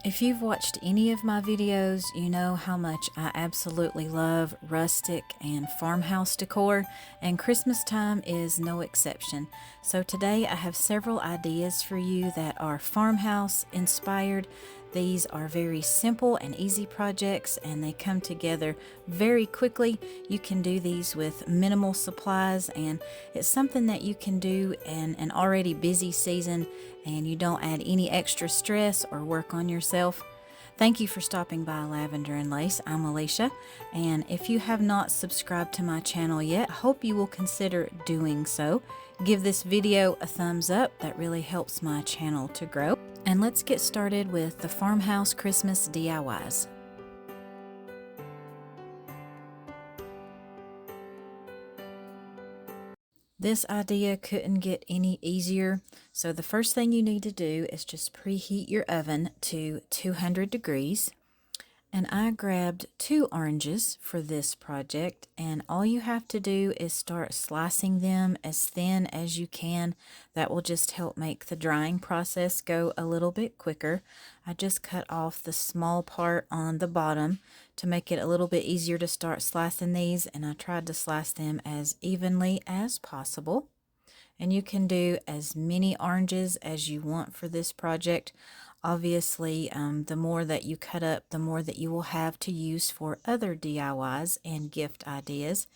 If you've watched any of my videos, you know how much I absolutely love rustic and farmhouse decor, and Christmas time is no exception. So today I have several ideas for you that are farmhouse inspired. These are very simple and easy projects, and they come together very quickly. You can do these with minimal supplies, and it's something that you can do in an already busy season, and you don't add any extra stress or work on yourself. Thank you for stopping by Lavender and Lace. I'm Alicia, and if you have not subscribed to my channel yet, I hope you will consider doing so. Give this video a thumbs up, that really helps my channel to grow. And let's get started with the Farmhouse Christmas DIYs. This idea couldn't get any easier. So the first thing you need to do is just preheat your oven to 200 degrees. And I grabbed 2 oranges for this project, and all you have to do is start slicing them as thin as you can. That will just help make the drying process go a little bit quicker. I just cut off the small part on the bottom to make it a little bit easier to start slicing these, and I tried to slice them as evenly as possible. And you can do as many oranges as you want for this project. Obviously, the more that you cut up, the more that you will have to use for other DIYs and gift ideas.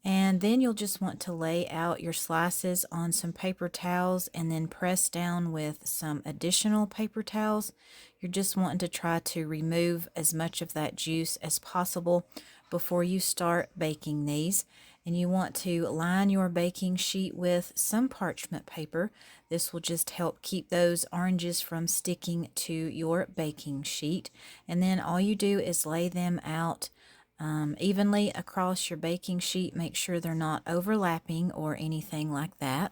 And then you'll just want to lay out your slices on some paper towels and then press down with some additional paper towels. You're just wanting to try to remove as much of that juice as possible before you start baking these. And you want to line your baking sheet with some parchment paper. This will just help keep those oranges from sticking to your baking sheet. And then all you do is lay them out evenly across your baking sheet. Make sure they're not overlapping or anything like that.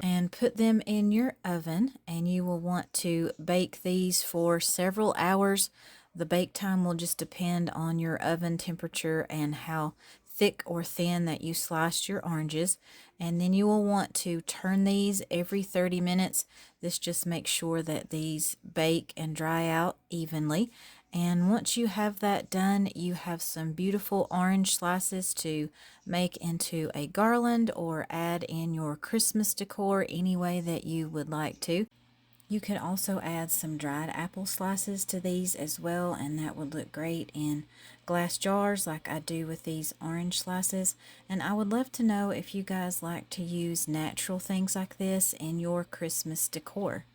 And put them in your oven, and you will want to bake these for several hours. The bake time will just depend on your oven temperature and how thick or thin that you sliced your oranges. And then you will want to turn these every 30 minutes. This just makes sure that these bake and dry out evenly. And once you have that done, you have some beautiful orange slices to make into a garland or add in your Christmas decor any way that you would like to. You can also add some dried apple slices to these as well, and that would look great in glass jars like I do with these orange slices. And I would love to know if you guys like to use natural things like this in your Christmas decor.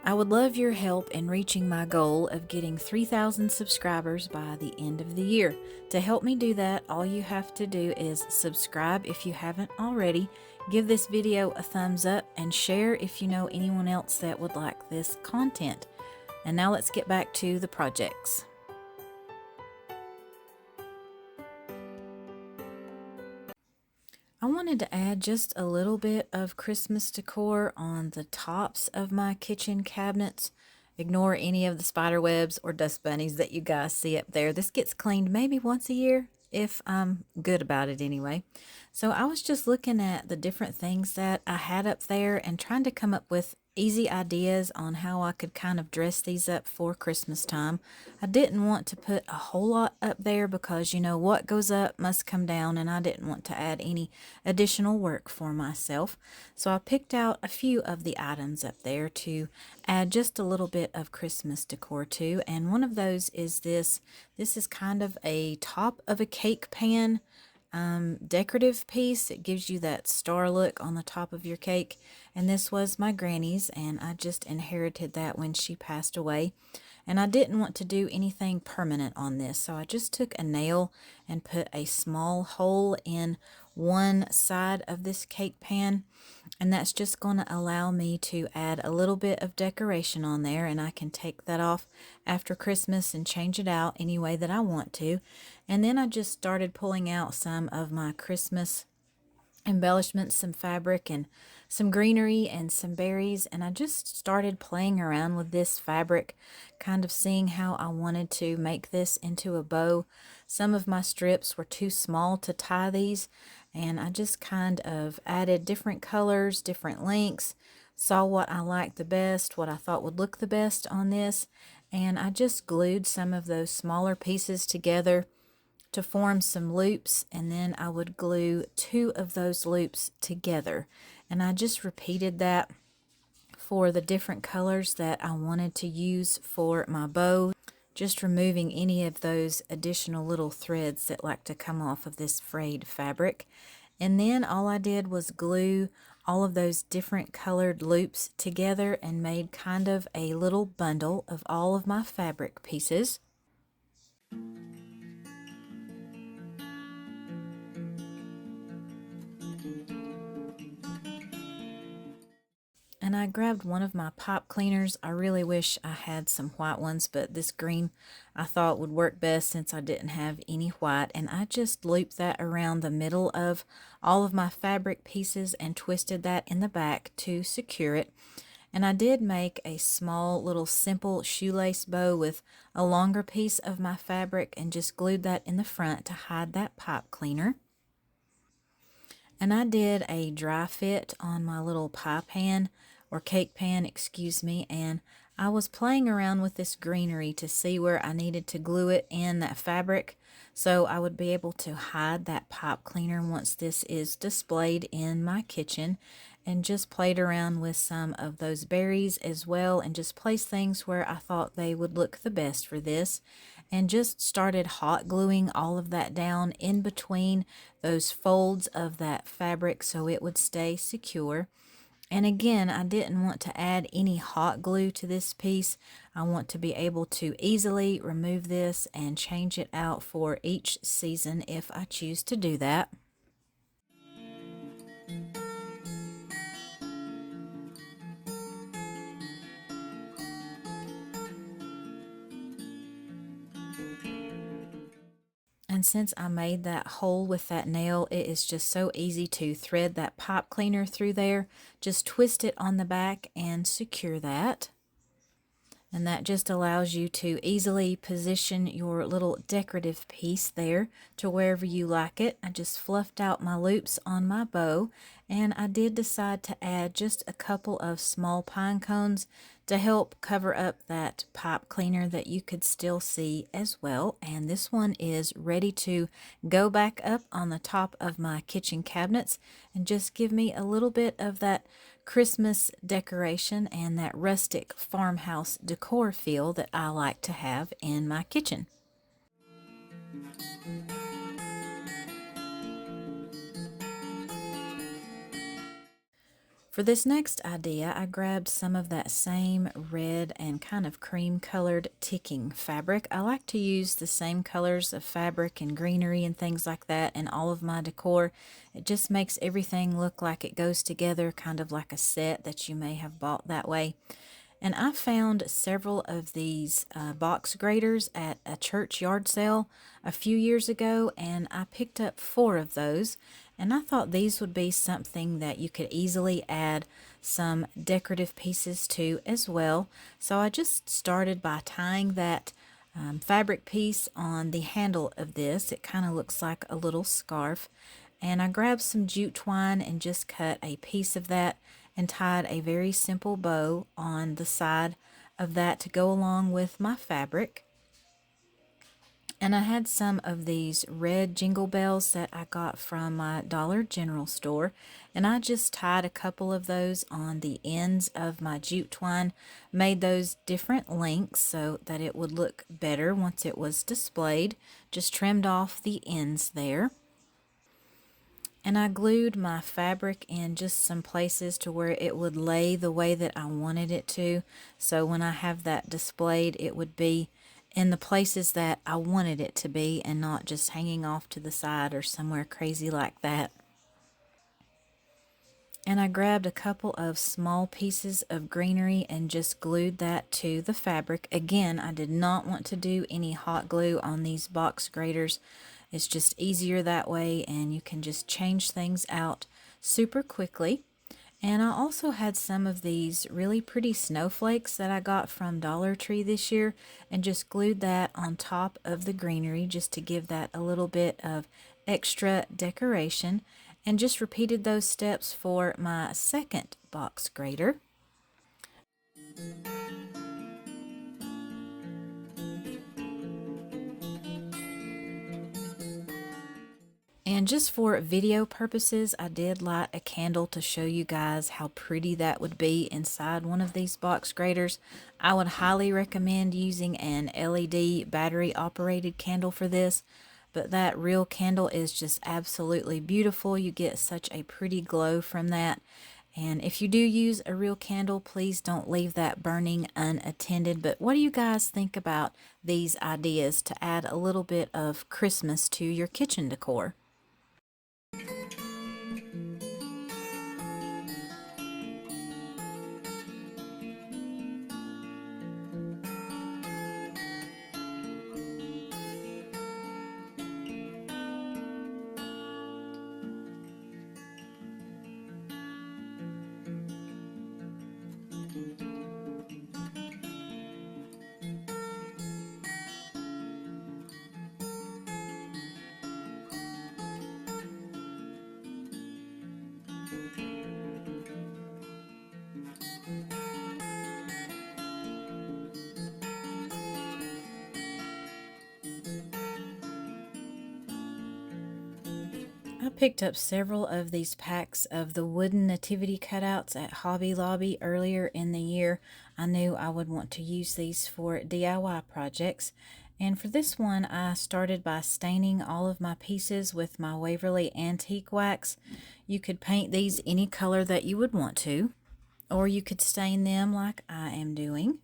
I would love your help in reaching my goal of getting 3,000 subscribers by the end of the year. To help me do that, all you have to do is subscribe if you haven't already, give this video a thumbs up, and share if you know anyone else that would like this content. And now let's get back to the projects. I wanted to add just a little bit of Christmas decor on the tops of my kitchen cabinets. Ignore any of the spider webs or dust bunnies that you guys see up there. This gets cleaned maybe once a year, if I'm good about it anyway. So I was just looking at the different things that I had up there and trying to come up with easy ideas on how I could kind of dress these up for Christmas time. I didn't want to put a whole lot up there because, what goes up must come down, and I didn't want to add any additional work for myself. So I picked out a few of the items up there to add just a little bit of Christmas decor to, and one of those is this. This is kind of a top of a cake pan decorative piece. It gives you that star look on the top of your cake. And this was my granny's, and I just inherited that when she passed away. And I didn't want to do anything permanent on this, so I just took a nail and put a small hole in one side of this cake pan, and that's just going to allow me to add a little bit of decoration on there, and I can take that off after Christmas and change it out any way that I want to. And then I just started pulling out some of my Christmas embellishments, some fabric and some greenery and some berries, and I just started playing around with this fabric, kind of seeing how I wanted to make this into a bow. Some of my strips were too small to tie these, and I just kind of added different colors, different lengths, saw what I liked the best, what I thought would look the best on this, and I just glued some of those smaller pieces together to form some loops, and then I would glue two of those loops together, and I just repeated that for the different colors that I wanted to use for my bow, just removing any of those additional little threads that like to come off of this frayed fabric. And then all I did was glue all of those different colored loops together and made kind of a little bundle of all of my fabric pieces. And I grabbed one of my pop cleaners. I really wish I had some white ones, but this green I thought would work best since I didn't have any white. And I just looped that around the middle of all of my fabric pieces and twisted that in the back to secure it. And I did make a small little simple shoelace bow with a longer piece of my fabric and just glued that in the front to hide that pop cleaner. And I did a dry fit on my little pie pan, or cake pan, excuse me, and I was playing around with this greenery to see where I needed to glue it in that fabric so I would be able to hide that pop cleaner once this is displayed in my kitchen, and just played around with some of those berries as well and just placed things where I thought they would look the best for this, and just started hot gluing all of that down in between those folds of that fabric so it would stay secure. And again, I didn't want to add any hot glue to this piece. I want to be able to easily remove this and change it out for each season if I choose to do that. And since I made that hole with that nail, it is just so easy to thread that pop cleaner through there. Just twist it on the back and secure that. And that just allows you to easily position your little decorative piece there to wherever you like it. I just fluffed out my loops on my bow, and I did decide to add just a couple of small pine cones to help cover up that pipe cleaner that you could still see as well. And this one is ready to go back up on the top of my kitchen cabinets and just give me a little bit of that Christmas decoration and that rustic farmhouse decor feel that I like to have in my kitchen. For this next idea, I grabbed some of that same red and kind of cream colored ticking fabric. I like to use the same colors of fabric and greenery and things like that in all of my decor. It just makes everything look like it goes together, kind of like a set that you may have bought that way. And I found several of these box graters at a church yard sale a few years ago, and I picked up 4 of those. And I thought these would be something that you could easily add some decorative pieces to as well. So I just started by tying that fabric piece on the handle of this. It kind of looks like a little scarf. And I grabbed some jute twine and just cut a piece of that and tied a very simple bow on the side of that to go along with my fabric. And I had some of these red jingle bells that I got from my Dollar General store, and I just tied a couple of those on the ends of my jute twine, made those different lengths so that it would look better once it was displayed, just trimmed off the ends there. And I glued my fabric in just some places to where it would lay the way that I wanted it to. So when I have that displayed, it would be in the places that I wanted it to be and not just hanging off to the side or somewhere crazy like that. And I grabbed a couple of small pieces of greenery and just glued that to the fabric. Again, I did not want to do any hot glue on these box graters. It's just easier that way, and you can just change things out super quickly. And I also had some of these really pretty snowflakes that I got from Dollar Tree this year and just glued that on top of the greenery just to give that a little bit of extra decoration, and just repeated those steps for my second box grater. And just for video purposes, I did light a candle to show you guys how pretty that would be inside one of these box graters. I would highly recommend using an LED battery operated candle for this, but that real candle is just absolutely beautiful. You get such a pretty glow from that. And if you do use a real candle, please don't leave that burning unattended. But what do you guys think about these ideas to add a little bit of Christmas to your kitchen decor? I picked up several of these packs of the wooden nativity cutouts at Hobby Lobby earlier in the year. I knew I would want to use these for DIY projects. And for this one, I started by staining all of my pieces with my Waverly Antique Wax. You could paint these any color that you would want to, or you could stain them like I am doing.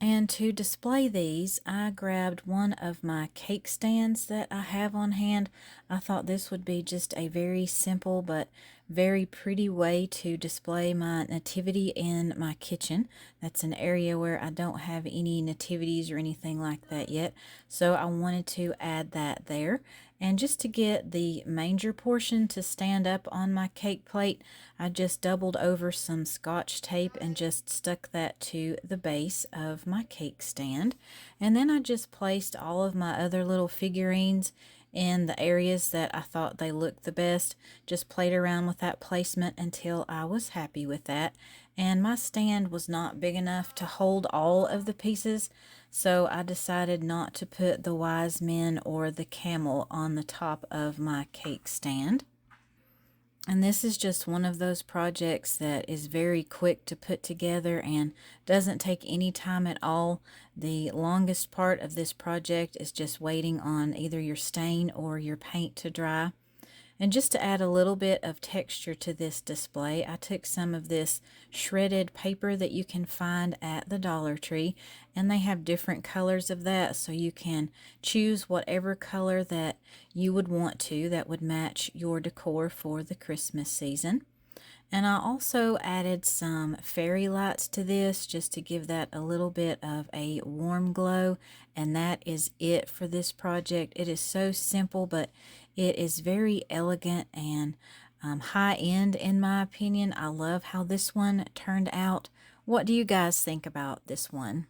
And to display these, I grabbed one of my cake stands that I have on hand. I thought this would be just a very simple but very pretty way to display my nativity in my kitchen. That's an area where I don't have any nativities or anything like that yet, so I wanted to add that there. And just to get the manger portion to stand up on my cake plate, I just doubled over some Scotch tape and just stuck that to the base of my cake stand. And then I just placed all of my other little figurines in the areas that I thought they looked the best. Just played around with that placement until I was happy with that. And my stand was not big enough to hold all of the pieces, so I decided not to put the wise men or the camel on the top of my cake stand. And this is just one of those projects that is very quick to put together and doesn't take any time at all. The longest part of this project is just waiting on either your stain or your paint to dry. And just to add a little bit of texture to this display, I took some of this shredded paper that you can find at the Dollar Tree, and they have different colors of that, so you can choose whatever color that you would want to that would match your decor for the Christmas season. And I also added some fairy lights to this just to give that a little bit of a warm glow. And that is it for this project. It is so simple, but it is very elegant and high end in my opinion. I love how this one turned out. What do you guys think about this one?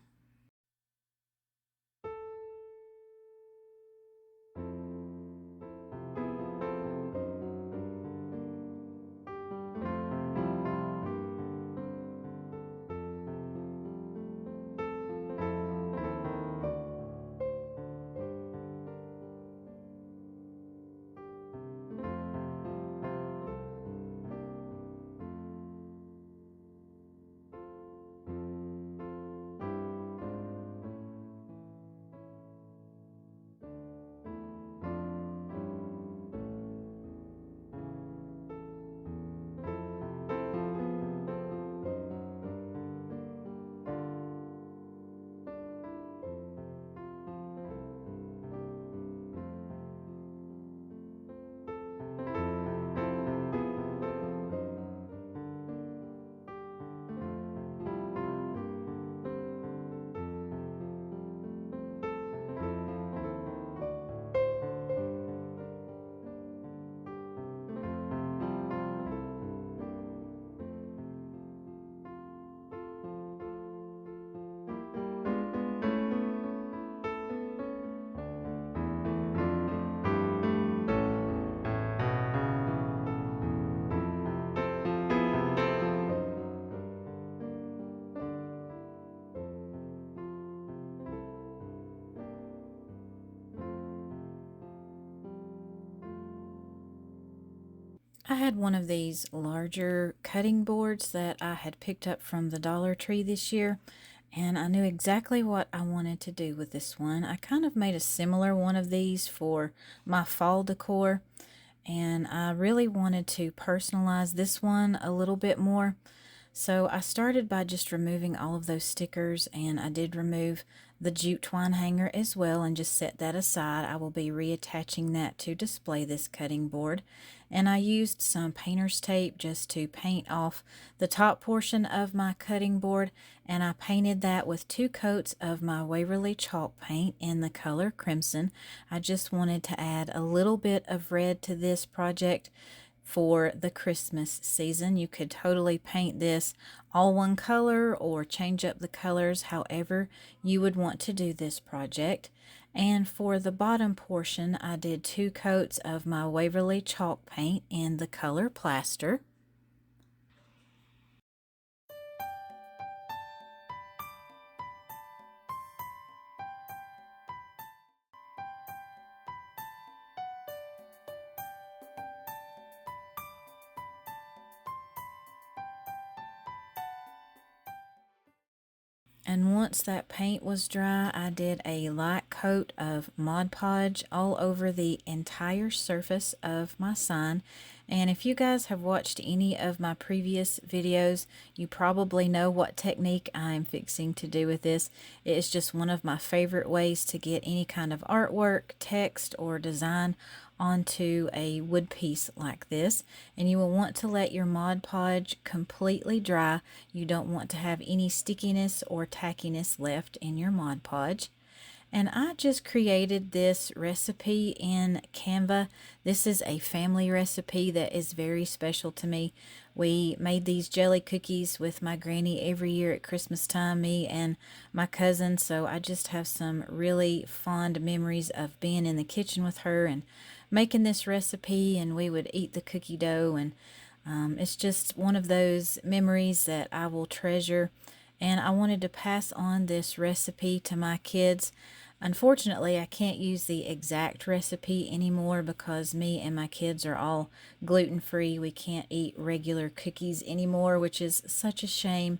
I had one of these larger cutting boards that I had picked up from the Dollar Tree this year, and I knew exactly what I wanted to do with this one. I kind of made a similar one of these for my fall decor, and I really wanted to personalize this one a little bit more. So I started by just removing all of those stickers, and I did remove the jute twine hanger as well and just set that aside. I will be reattaching that to display this cutting board. And I used some painter's tape just to paint off the top portion of my cutting board, and I painted that with 2 coats of my Waverly chalk paint in the color crimson. I just wanted to add a little bit of red to this project for the Christmas season. You could totally paint this all one color or change up the colors however you would want to do this project. And for the bottom portion, I did 2 coats of my Waverly chalk paint in the color plaster. And once that paint was dry, I did a light coat of Mod Podge all over the entire surface of my sign. And if you guys have watched any of my previous videos, you probably know what technique I'm fixing to do with this. It is just one of my favorite ways to get any kind of artwork, text, or design onto a wood piece like this. And you will want to let your Mod Podge completely dry. You don't want to have any stickiness or tackiness left in your Mod Podge. And I just created this recipe in Canva. This is a family recipe that is very special to me. We made these jelly cookies with my granny every year at Christmas time, me and my cousin. So I just have some really fond memories of being in the kitchen with her and making this recipe, and we would eat the cookie dough, and it's just one of those memories that I will treasure. And I wanted to pass on this recipe to my kids. Unfortunately, I can't use the exact recipe anymore because me and my kids are all gluten-free. We can't eat regular cookies anymore, which is such a shame.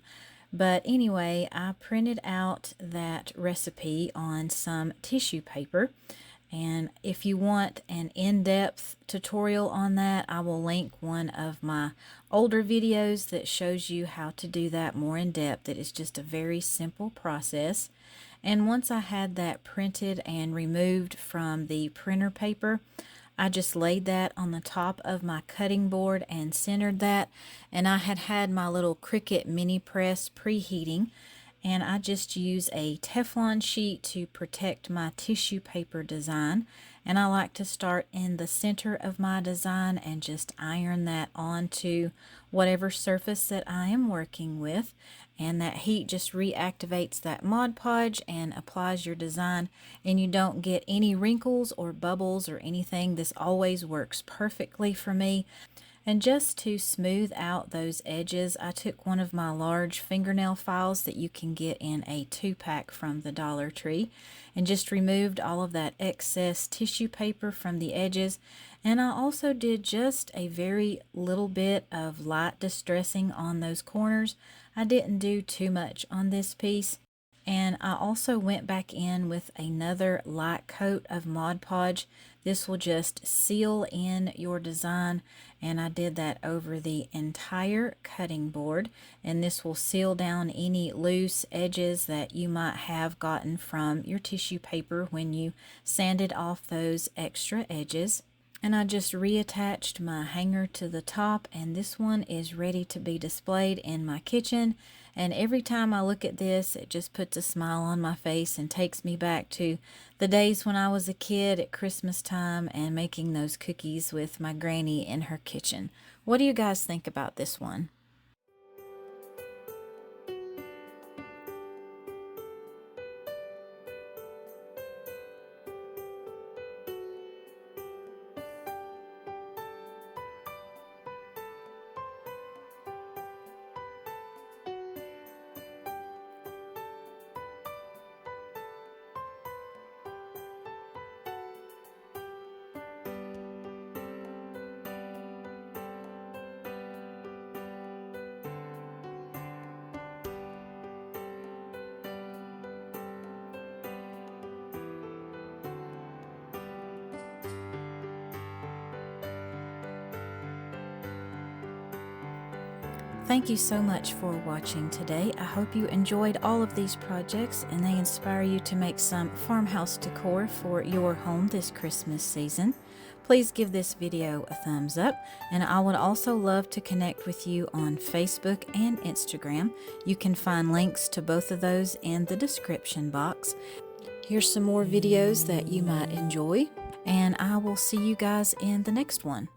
But anyway, I printed out that recipe on some tissue paper. And if you want an in-depth tutorial on that, I will link one of my older videos that shows you how to do that more in depth. It is just a very simple process. And once I had that printed and removed from the printer paper, I just laid that on the top of my cutting board and centered that. And I had my little Cricut mini press preheating, and I just use a Teflon sheet to protect my tissue paper design. And I like to start in the center of my design and just iron that onto whatever surface that I am working with. And that heat just reactivates that Mod Podge and applies your design, and you don't get any wrinkles or bubbles or anything. This always works perfectly for me. And just to smooth out those edges, I took one of my large fingernail files that you can get in a 2-pack from the Dollar Tree and just removed all of that excess tissue paper from the edges. And I also did just a very little bit of light distressing on those corners. I didn't do too much on this piece. And I also went back in with another light coat of Mod Podge. This will just seal in your design, and I did that over the entire cutting board, and this will seal down any loose edges that you might have gotten from your tissue paper when you sanded off those extra edges. And I just reattached my hanger to the top, and this one is ready to be displayed in my kitchen. And every time I look at this, it just puts a smile on my face and takes me back to the days when I was a kid at Christmas time and making those cookies with my granny in her kitchen. What do you guys think about this one? Thank you so much for watching today. I hope you enjoyed all of these projects and they inspire you to make some farmhouse decor for your home this Christmas season. Please give this video a thumbs up, and I would also love to connect with you on Facebook and Instagram. You can find links to both of those in the description box. Here's some more videos that you might enjoy, and I will see you guys in the next one.